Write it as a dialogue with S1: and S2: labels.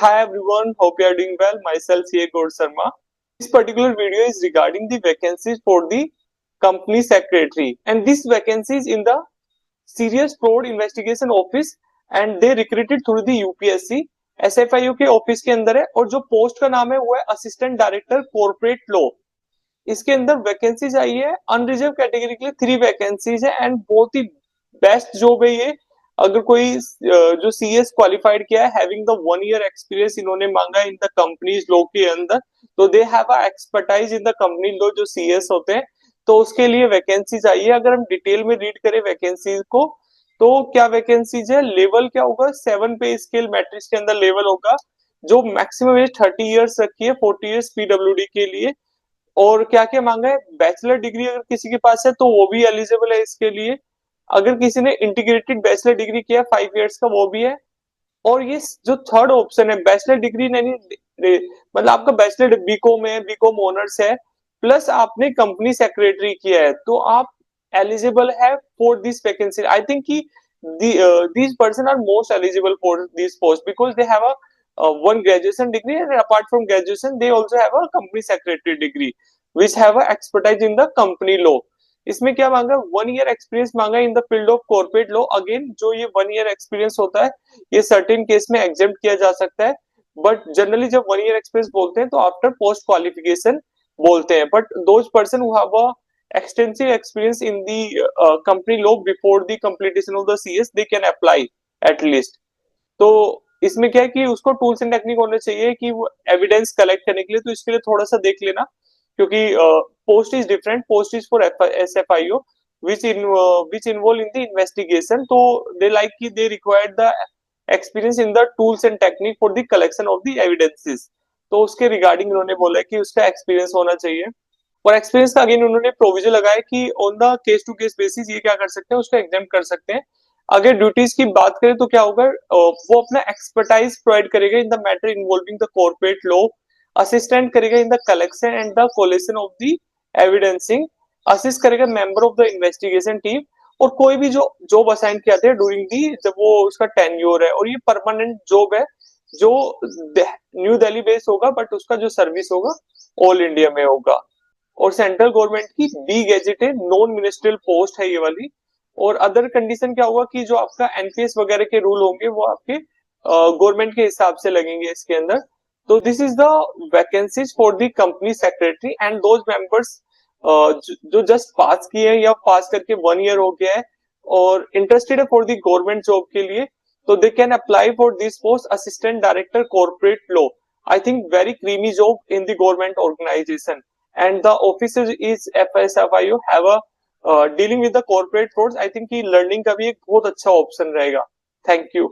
S1: Hi everyone, hope you are doing well. Myself CA Gaur Sharma. This particular video is regarding the vacancies for the company secretary, and this vacancy is in the serious fraud investigation office and they recruited through the UPSC. SFIU के office के अंदर है और जो post का नाम है वो है असिस्टेंट डायरेक्टर कॉर्पोरेट लॉ। इसके अंदर वैकेंसीज आई है अनरिजर्व कैटेगरी के लिए 3 वैकेंसीज है एंड बहुत ही बेस्ट जॉब है ये। अगर कोई जो सीएस क्वालिफाइड किया है हैविंग द 1 ईयर एक्सपीरियंस इन्होंने मांगा इन द कंपनीज लॉ के अंदर, तो they have a expertise in the company law जो सीएस होते हैं, तो उसके लिए वैकेंसीज आई है। अगर हम डिटेल में रीड करें वैकेंसीज को तो क्या वैकेंसीज है, लेवल क्या होगा, 7 पे स्केल मैट्रिक्स के अंदर लेवल होगा। जो मैक्सिमम एज 30 इयर्स रखी है, 40 इयर्स पीडब्ल्यूडी के लिए। और क्या क्या मांगा है, बैचलर डिग्री अगर किसी के पास है तो वो भी एलिजिबल है इसके लिए। अगर किसी ने इंटीग्रेटेड बैचलर डिग्री किया 5 इयर्स का वो भी है। और ये जो थर्ड ऑप्शन है बैचलर डिग्री नहीं, मतलब आपका बैचलर बीकॉम है, बीकॉम ऑनर्स है, प्लस आपने कंपनी सेक्रेटरी किया है, तो आप एलिजिबल है for this vacancy. I think कि these person are most eligible for this post because they have a one graduation degree and apart from graduation they also have a company secretary degree which have a expertise in the company law. इसमें क्या मांगा, 1 year experience मांगा in the field of corporate law. Again जो ये 1 year experience होता है ये certain case में एग्जेम्प्ट किया जा सकता है, बट जनरली जब 1 ईयर एक्सपीरियंस बोलते हैं तो आफ्टर पोस्ट क्वालिफिकेशन बोलते हैं। But those person who have a extensive experience in the company law before the completion of the CS they can apply at least। तो इसमें क्या है कि उसको टूल्स एंड टेक्निक होने चाहिए कि वो एविडेंस कलेक्ट करने के लिए, तो इसके लिए थोड़ा सा देख लेना क्योंकि post is different. Post is for SFIO which involve in the investigation, तो they like कि they require the experience in the tools and technique for the collection of the evidences। तो उसके रिगार्डिंग उन्होंने बोला है कि उसका एक्सपीरियंस होना चाहिए। और एक्सपीरियंस का अगेन उन्होंने प्रोविजन लगाया कि on the case to case basis ये क्या कर सकते हैं, उसको एग्जाम कर सकते हैं। अगर ड्यूटीज की बात करें तो क्या होगा, वो अपना एक्सपर्टाइज प्रोवाइड करेगा in the matter involving the corporate law, assistant करेगा in the collection and the collation of the evidencing, assist करेगा member of the investigation team, और कोई भी जो जॉब असाइन किया था ड्यूरिंग दी जब वो उसका टेन्योर है। और ये परमानेंट जॉब है जो न्यू दिल्ली बेस्ड होगा, बट उसका जो सर्विस होगा ऑल इंडिया में होगा। और सेंट्रल गवर्नमेंट की D gazetted non ministerial post है ये वाली। और अदर कंडीशन क्या होगा कि जो आपका एनपीएस वगैरह के रूल होंगे वो आपके गवर्नमेंट के हिसाब से लगेंगे इसके अंदर। तो this is the vacancies for the company secretary and those members जो जस्ट पास किए हैं या पास करके 1 ईयर हो गया है और इंटरेस्टेड है फॉर द गवर्नमेंट जॉब के लिए, तो they can apply for this post assistant director corporate law. I think very creamy job in the government organisation and the offices is FSFIU have a dealing with the corporate frauds। I think कि learning का भी एक बहुत अच्छा option रहेगा। Thank you.